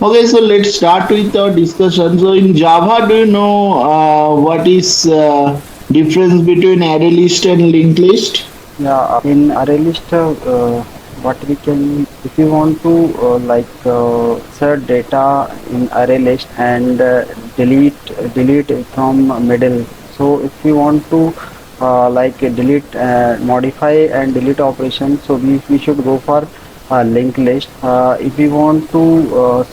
Okay, so let's start with our discussion. So in Java, do you know what is difference between array list and linked list? In array list, what we can, if you want to insert data in array list and delete it from middle. So if we want to delete, modify and delete operation, so we should go for linked list. If we want to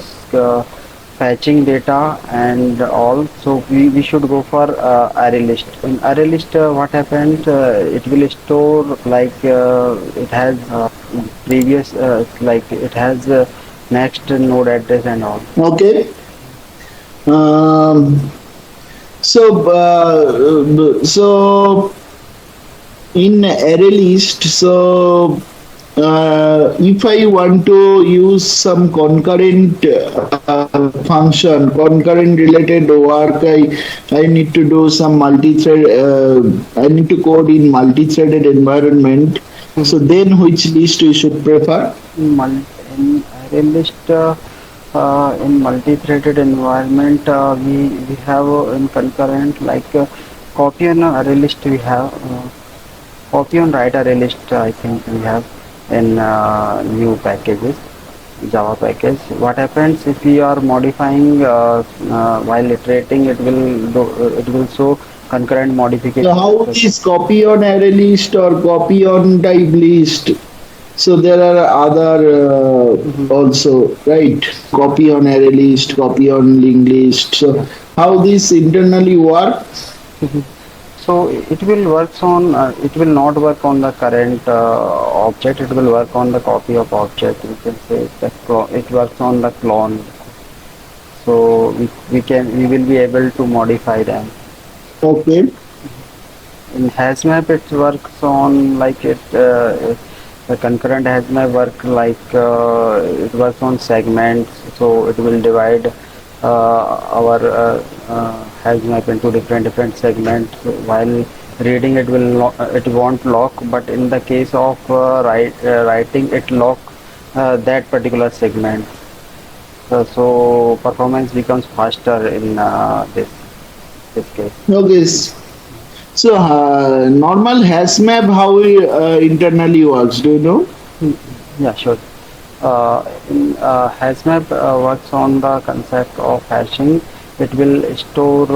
fetching data and all, so we should go for array list. In array list, what happens, it will store it has previous it has next node address and all. Okay. Um, so in array list, so if I want to use some concurrent function, concurrent related work, I need to do some multi-thread. I need to code in multi-threaded environment. So then, which list we should prefer? In array list, in multi-threaded environment, we have in concurrent copy on array list we have. Copy on write array list, I think we have in new packages, Java package. What happens if we are modifying while iterating, it will show concurrent So modification. how is copy on array list or copy on type list? So there are other also, right? Copy on array list, copy on linked list. So how this internally works? So it will works on it will not work on the current object. It will work on the copy of object. We can say it works on the clone. So we will be able to modify them. Okay. In HashMap, it works on the concurrent HashMap work it works on segments. So it will divide our HashMap into different segments. While reading, it won't lock, but in the case of writing, it lock that particular segment. So performance becomes faster in this case. Okay. So normal hash map, how it internally works, do you know? Yeah, sure. HashMap works on the concept of hashing. It will store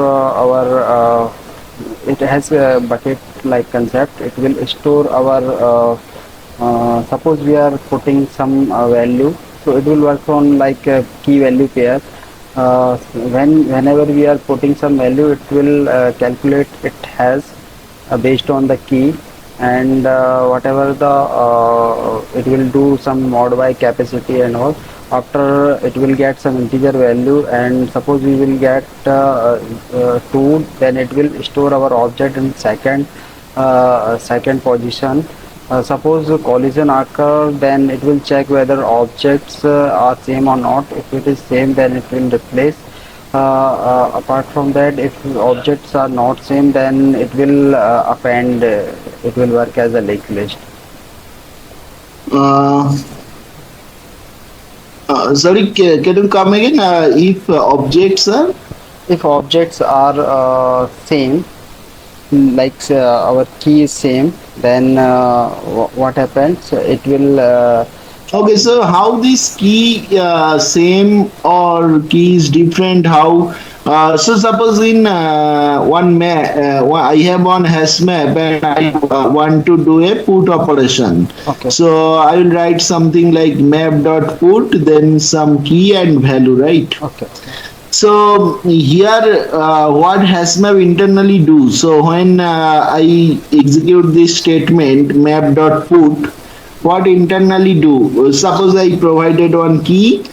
it has a bucket like concept. It will store our suppose we are putting some value, so it will work on like a key value pair. Whenever we are putting some value, it will calculate it has based on the key, and whatever the it will do some mod by capacity and all. After it will get some integer value, and suppose we will get 2, then it will store our object in second position. Suppose a collision occur, then it will check whether objects are same or not. If it is same, then it will replace. Apart from that, if objects are not same, then it will append. It will work as a linked list. Uh, Sorry, can you come again? If objects are If objects are same, our key is same, then what happens? It will. okay, so how this key same or key is different? How? So suppose in I have one hash map and I want to do a put operation. Okay. So I will write something like map dot put, then some key and value, right? Okay. So here, what HashMap internally do? So when I execute this statement map dot put, what internally do? Suppose I provided one key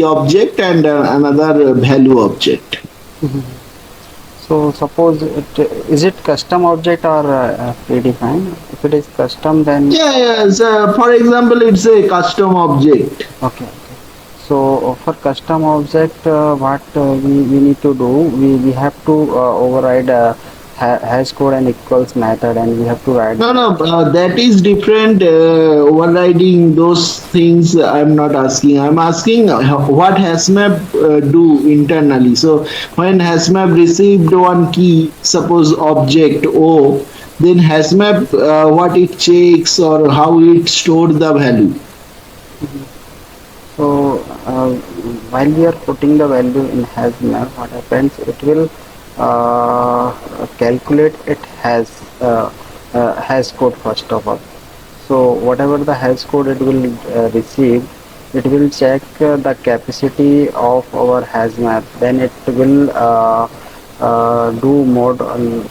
object and another value object. So suppose is it custom object or predefined? If it is custom, then Yeah. So for example, it's a custom object. okay. So for custom object, what we need to do, we have to override hash code and equals method, and we have to write No, that. no, that is different. Overriding those things, I'm not asking. I'm asking what HashMap do internally. So when HashMap received one key, suppose object O, then HashMap what it checks or how it stored the value. So while we are putting the value in hash map, what happens? It will calculate it hash code first of all. So whatever the hash code it will receive, it will check the capacity of our hash map. Then it will do mode.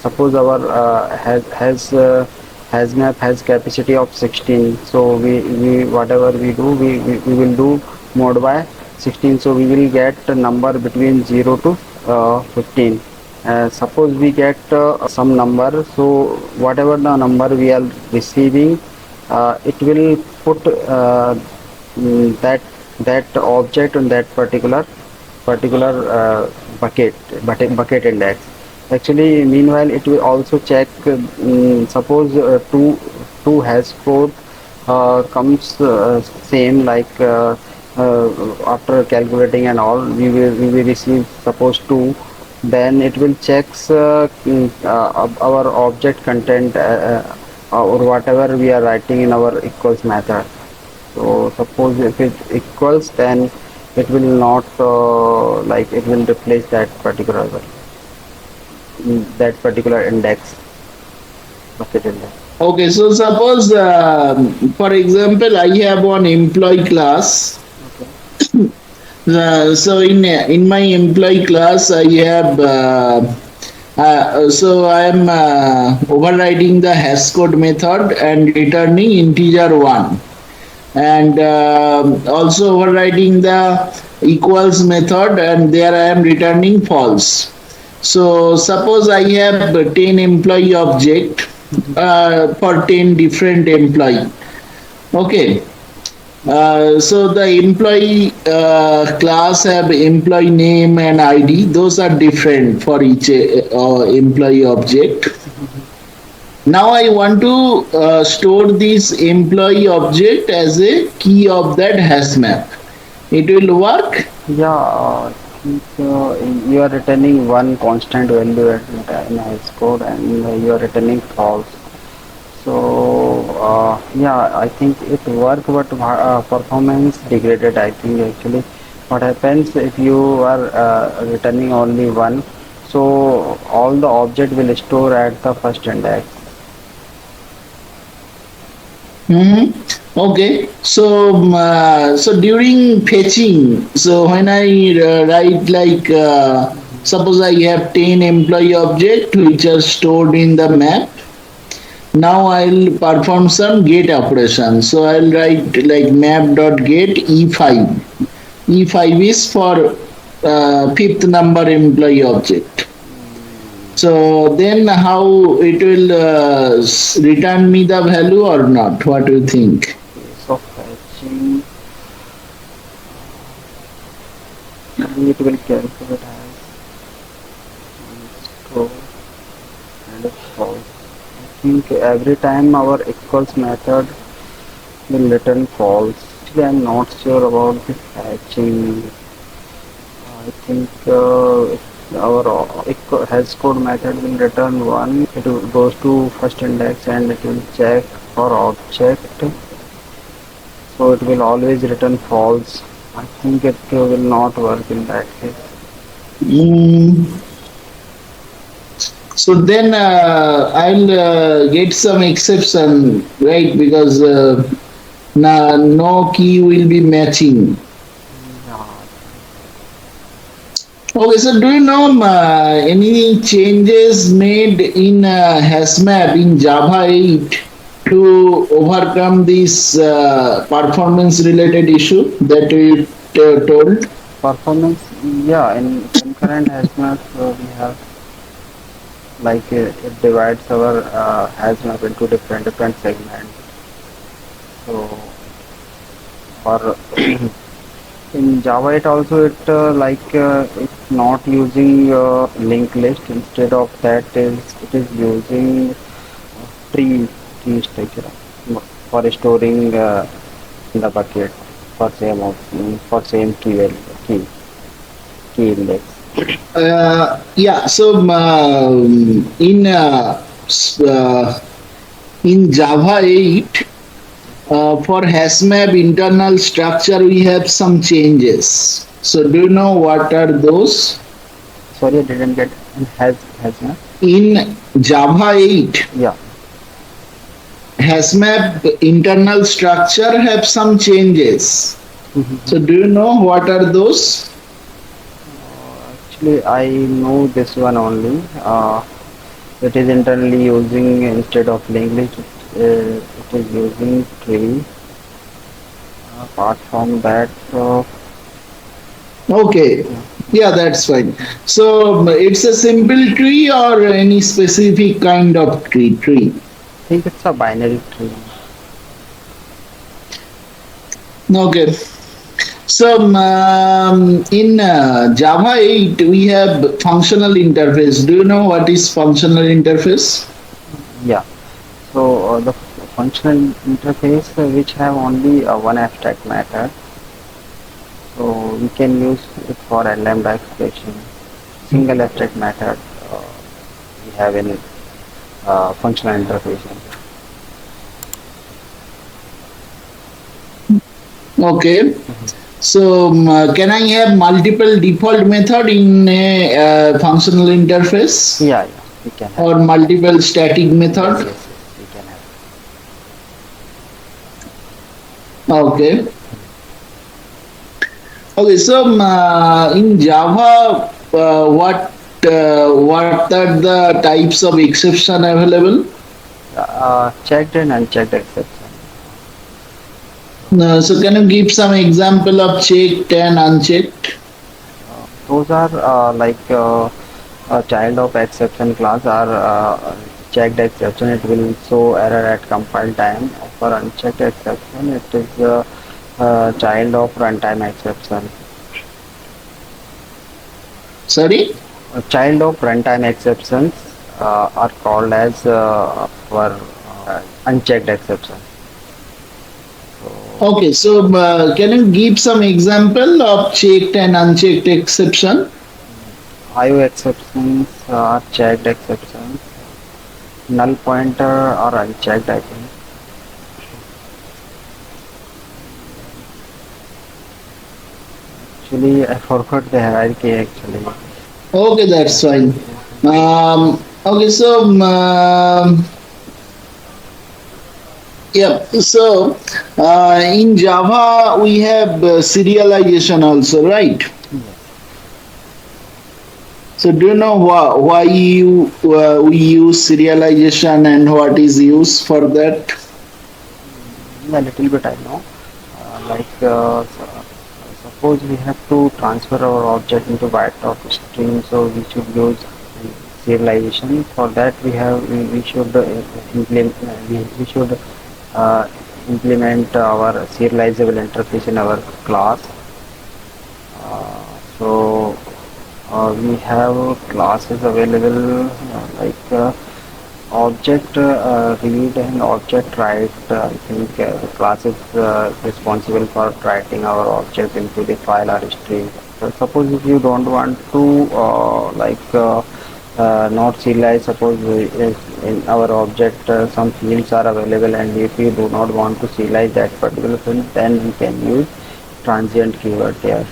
Suppose our hash map has capacity of 16. So we whatever we do, we will do mode by 16. So we will get a number between 0 to 15. Suppose we get some number, so whatever the number we are receiving, it will put that object on that particular bucket index. Actually, meanwhile, it will also check. Suppose two hash code comes same like after calculating and all, we will receive suppose two. Then it will checks our object content or whatever we are writing in our equals method. So suppose if it equals, then it will not like it will replace that particular index, bucket index. Okay, so suppose, for example, I have one employee class. So in my employee class, I have so I am overriding the hash code method and returning integer one, and also overriding the equals method, and there I am returning false. So suppose I have 10 employee object for 10 different employee. Okay. So the employee class have employee name and ID. Those are different for each employee object. Now I want to store this employee object as a key of that hash map. It will work. Yeah, I think you are returning one constant value in hash code, and you are returning false. So yeah, I think it work, but performance degraded. I think actually, what happens if you are returning only one? So all the object will store at the first index. Okay. So so during fetching, so when I write like suppose I have 10 employee object which are stored in the map. Now I'll perform some get operation. So I'll write like map.get e5. E5 is for fifth number employee object. So then how it will return me the value or not? What do you think? So fetching, it will calculate as store and false. I think every time our equals method will return false. Actually, I'm not sure about the fetching. I think our hash code method will return one. Goes to first index and it will check for object. So it will always return false. I think it will not work in that case. Mm, so then I'll get some exception, right? Because no key will be matching. Yeah. Okay, so do you know any changes made in HashMap in Java 8 to overcome this performance related issue that we told? Performance, yeah, in concurrent hash map we have like it divides our hash map into different segments. So for In Java, it's not using linked list. Instead of that, is it is using tree tree structure for storing in the bucket for same key key index. Yeah, so in Java 8, for HashMap internal structure, we have some changes. So, do you know what are those? Sorry, I didn't get. Has not. In Java 8, Yeah. HashMap internal structure have some changes. Mhm. So, do you know what are those? Actually, I know this one only. It is internally using instead of linked list. It is using tree. Apart from that, Okay, yeah, that's fine. So, it's a simple tree or any specific kind of tree? I think it's a binary tree. Okay. So in Java 8, we have functional interface. Do you know what is functional interface? Yeah. So the functional interface which have only one abstract method, so we can use it for a lambda expression. Single abstract method we have in functional interface. Okay. So can I have multiple default method in a functional interface Yeah, yeah, we can have. or multiple static Yes, method? yes, yes, we can have. Okay. Okay. So in Java, what are the types of exception available? Checked and unchecked exception. So can you give some example of checked and unchecked? Those are a child of exception class are checked exception. It will show error at compile time. For unchecked exception, it is child of runtime exception. Sorry? A child of runtime exceptions are called as for unchecked exception. So Okay, so can you give some example of checked and unchecked exception? IO exceptions are checked exceptions. Null pointer are unchecked, I think. Actually, I forgot the hierarchy actually. Okay, that's fine. Okay, so yeah, so in Java we have serialization also, right? So do you know why we use serialization and what is used for that? A little bit I know. Suppose we have to transfer our object into byte of string, so we should use serialization. For that, we should implement we should uh, implement our serializable interface in our class. We have classes available object read and object write. I think the class is responsible for writing our object into the file or string. So suppose if you don't want to not serialize, suppose in our object some fields are available, and if you do not want to serialize that particular field, then we can use transient keyword there.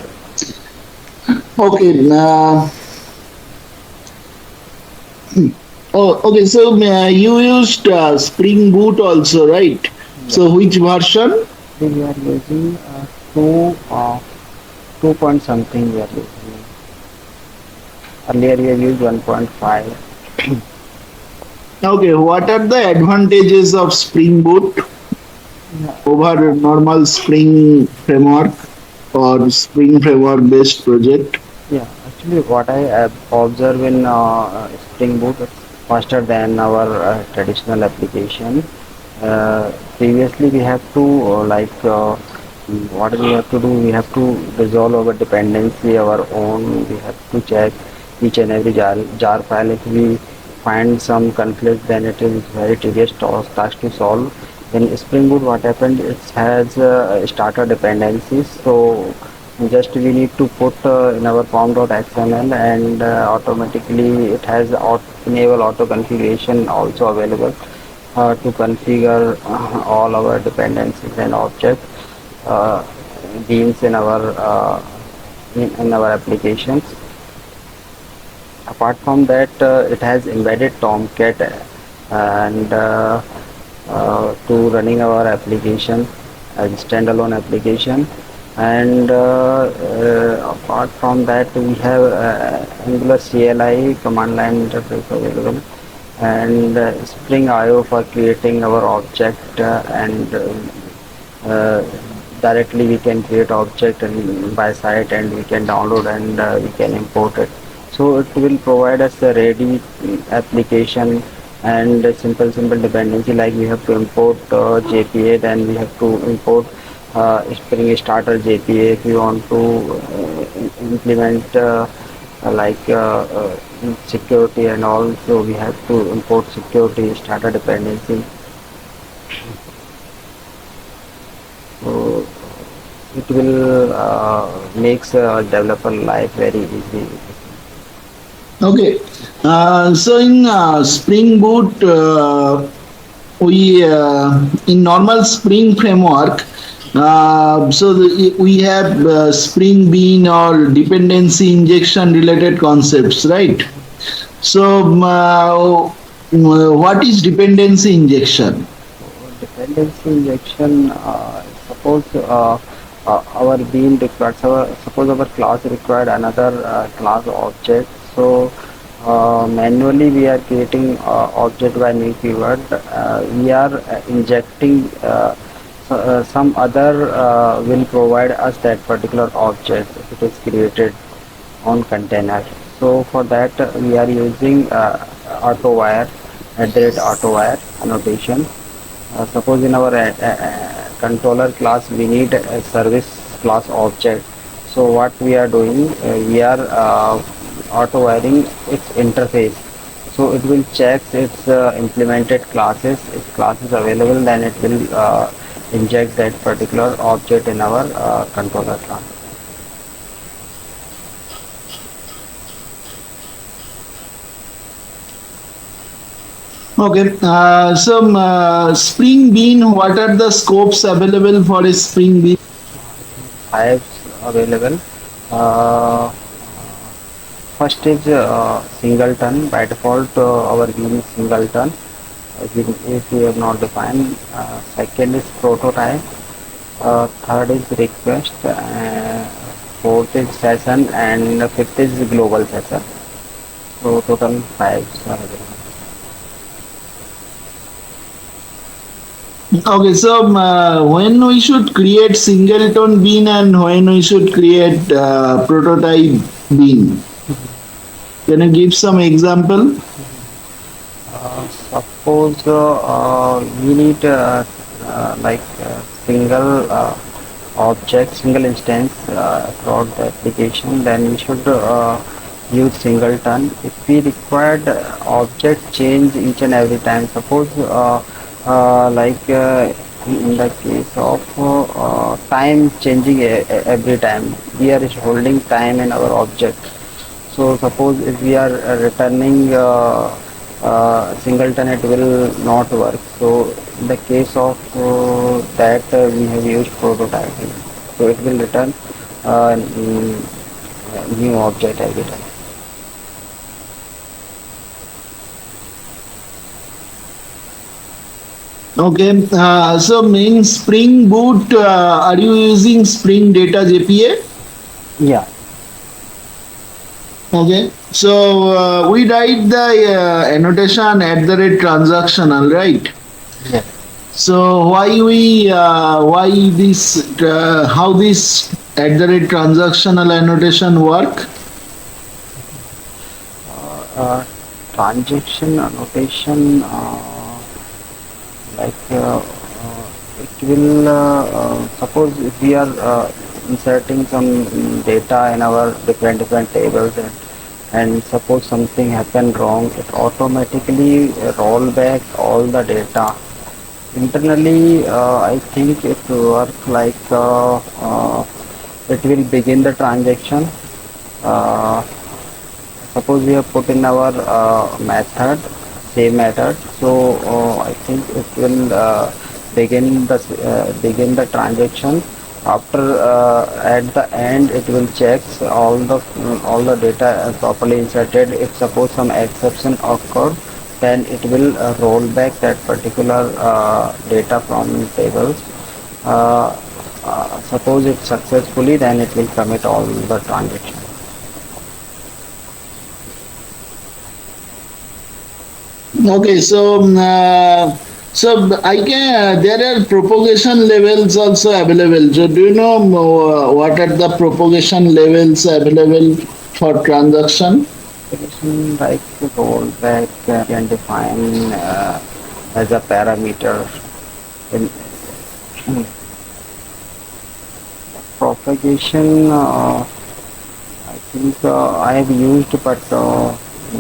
Okay. Oh, okay. So you used Spring Boot also, right? Yeah. So which version? We are using two point something we are using. Earlier we have used 1.5. Okay. What are the advantages of Spring Boot over normal Spring framework or Spring framework based project? Yeah, actually what I observe in Spring Boot is faster than our traditional application. Previously we have to What we have to do, we have to resolve our dependency our own. We have to check each and every jar file. If we find some conflict, then it is very tedious task to solve. In Spring Boot, what happened, it has starter dependencies. So just we need to put in our form.xml, and automatically it has enable auto configuration also available to configure all our dependencies and objects uh, beans in our applications. Apart from that, it has embedded Tomcat and to running our application as standalone application. And apart from that, we have Angular CLI command line interface available, and Spring IO for creating our object, and uh, directly we can create object and by site, and we can download, and we can import it. So it will provide us a ready application and a simple dependency, like we have to import JPA, then we have to import Spring Starter JPA if you want to implement like security and all. So we have to import security starter dependency. So it will makes developer life very easy. Okay. So in Spring Boot, we in normal Spring framework, we have Spring Bean or dependency injection related concepts, right? So what is dependency injection? Dependency injection, suppose our bean required, suppose our class required another class object. So manually we are creating object by new keyword. We are injecting some other will provide us that particular object if it is created on container. So for that we are using AutoWire, @AutoWire annotation. Suppose in our controller class we need a service class object. So what we are doing, we are auto wiring its interface. So it will check its implemented classes. If class is available, then it will inject that particular object in our controller class. Okay. Spring Bean, what are the scopes available for a Spring Bean? Five available. Uh, First is singleton. By default, our bean is singleton. If we have not defined. Second is prototype. Third is request. Fourth is session, and fifth is global session. So total five are available. Okay, so when we should create singleton bean and when we should create prototype bean? Can you give some example? Suppose we need like single object, single instance across the application, then we should use singleton. If we required object change each and every time, suppose like in the case of time changing every time, we are holding time in our object. So suppose if we are returning singleton, it will not work. So in the case of that, we have used prototyping. So it will return new object every time. Okay, so in Spring Boot, are you using Spring Data JPA? Yeah. Okay, so we write the annotation @transactional, right? Yes. So why this how this @transactional annotation work? Transaction annotation, like it will suppose if we are inserting some data in our different tables, and suppose something happened wrong, it automatically roll back all the data internally. I think it will work like it will begin the transaction. uh, Suppose we have put in our method, same method, so I think it will begin the transaction. After at the end, it will check all the data properly inserted. If suppose some exception occurred, then it will roll back that particular data from tables. uh, Suppose it successfully, then it will commit all the transactions. Okay, so I can there are propagation levels also available. So do you know what are the propagation levels available for transaction? Definition like rollback can define as a parameter in propagation. I think I have used, but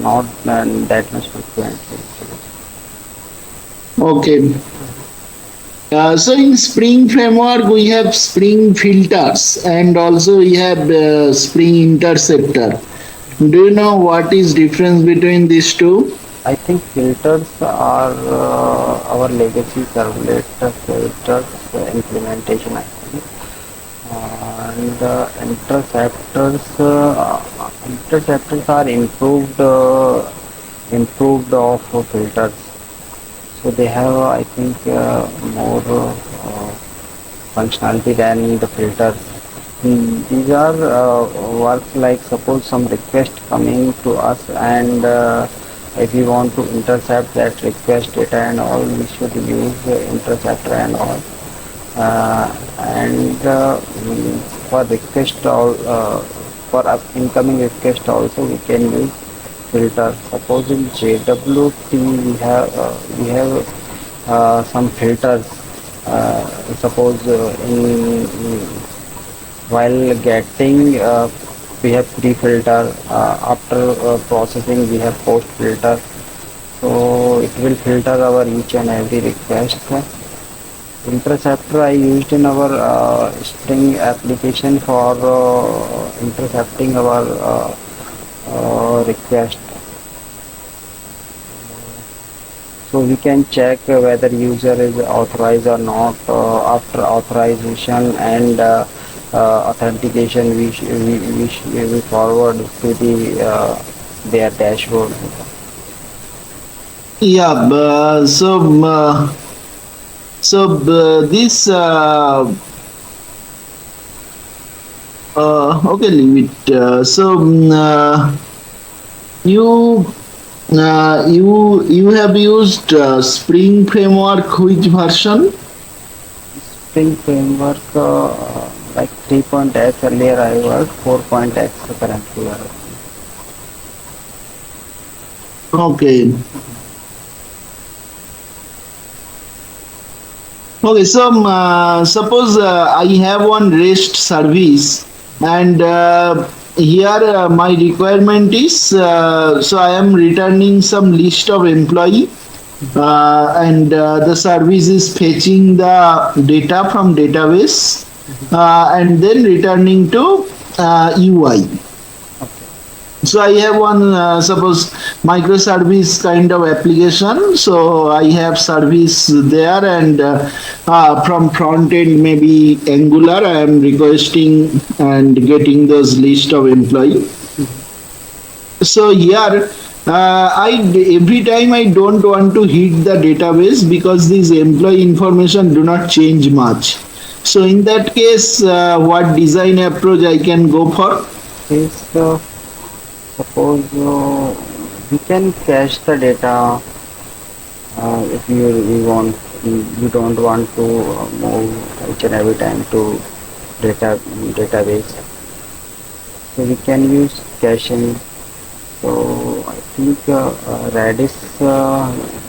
not that much frequently. Okay. So in Spring framework we have Spring filters and also we have Spring interceptor. Do you know what is difference between these two? I think filters are our legacy servlet filters implementation, I think. And interceptors are improved of filters. So they have, I think, more functionality than the filters. These are works like suppose some request coming to us, and if we want to intercept that request data and all, we should use interceptor and all. And for request all for incoming request also we can use filter. Suppose in JWT we have some filters. Suppose while getting we have pre-filter. After processing we have post-filter. So it will filter our each and every request. Interceptor I used in our Spring application for intercepting our request. So we can check whether user is authorized or not. After authorization and authentication, we forward to their dashboard. Yeah, this okay, leave it. You you have used Spring framework which version? Spring framework like 3.x earlier I worked, 4.x currently I work. Okay. Okay, so suppose I have one REST service, and here my requirement is so I am returning some list of employee, and the service is fetching the data from database and then returning to UI. So I have one suppose microservice kind of application. So I have service there, and from front end maybe Angular. I am requesting and getting those list of employee. So here I every time I don't want to hit the database because these employee information do not change much. So in that case, what design approach I can go for? Is suppose we can cache the data if you don't want to move each and every time to database. So we can use caching. So I think Redis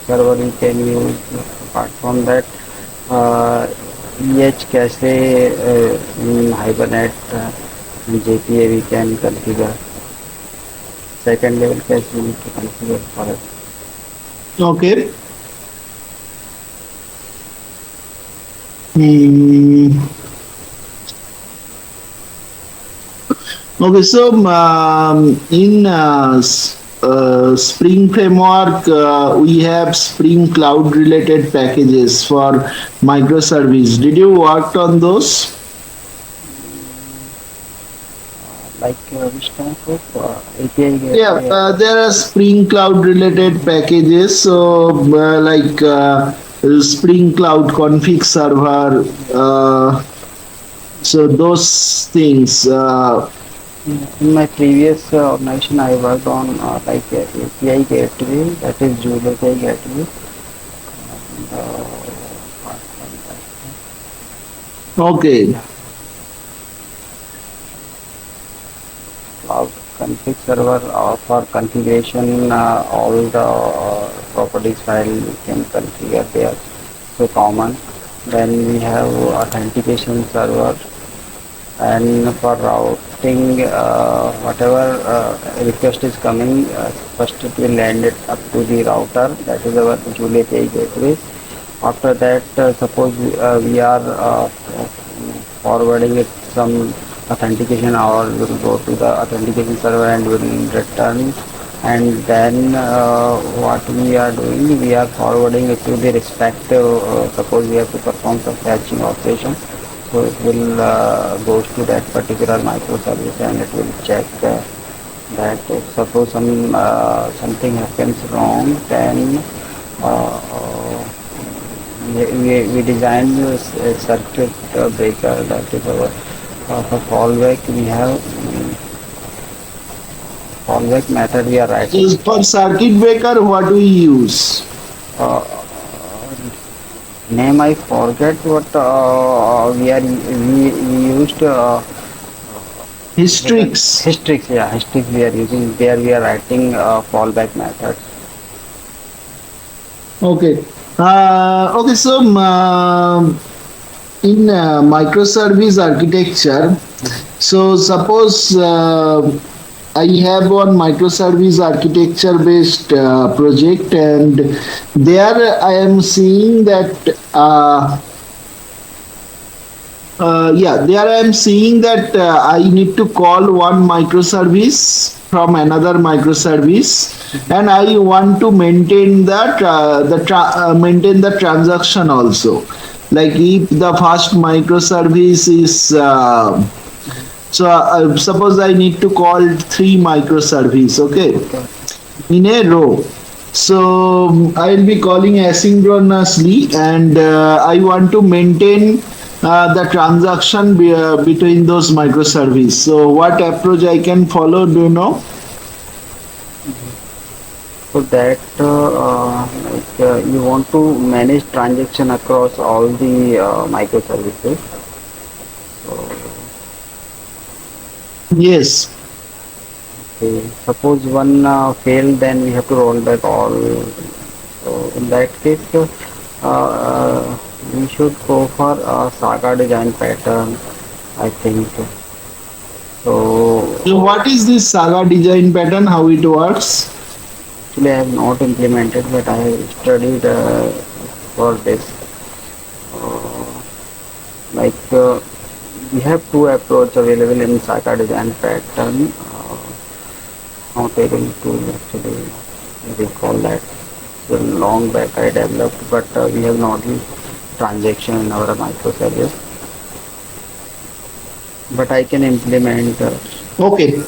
server we can use. Apart from that, EH cache in Hibernate and JPA we can configure. Second level cache we need to configure for it. Okay. Hmm. Okay, so in Spring Framework, we have Spring Cloud related packages for microservice. Did you work on those? Like which type of API Yeah, gateway? there are Spring Cloud related packages. So, Spring Cloud config server. So those things. In my previous organization, I worked on like API gateway, that is Joule API gateway. And, apart from Okay. that, cloud config server for configuration, all the properties file you can configure there. So common. Then we have authentication server, and for routing whatever request is coming, first it will land it up to the router, that is our Joule API gateway. After that, suppose we are forwarding it some authentication, or will go to the authentication server and will return, and then what we are doing, we are forwarding it to the respective, suppose we have to perform some fetching operation, so it will goes to that particular microservice and it will check that if suppose something happens wrong, then we designed a circuit breaker, that is our for fallback. We have fallback method we are writing. So for circuit breaker, what we use? uh, Name I forget, what we used Hystrix. Hystrix, yeah, Hystrix we are using. There we are writing fallback method. Okay. Okay. So in microservice architecture, so suppose I have one microservice architecture based project, and there I am seeing that. Yeah, there I am seeing that I need to call one microservice from another microservice, and I want to maintain that maintain the transaction also. Like if the first microservice is suppose I need to call three microservice, okay, Okay. in a row. So I will be calling asynchronously, and I want to maintain the transaction between those microservices. So what approach I can follow? Do you know? So that you want to manage transaction across all the microservices. So Yes. okay. Suppose one failed, then we have to roll back all. So in that case, we should go for a saga design pattern, I think. So So what is this saga design pattern? How it works? actually, I have not implemented, but I have studied for this. Uh, like we have two approach available in saga design pattern. Not able to actually recall that. So long back I developed, but we have not used transaction in our microservice. But I can implement. Okay.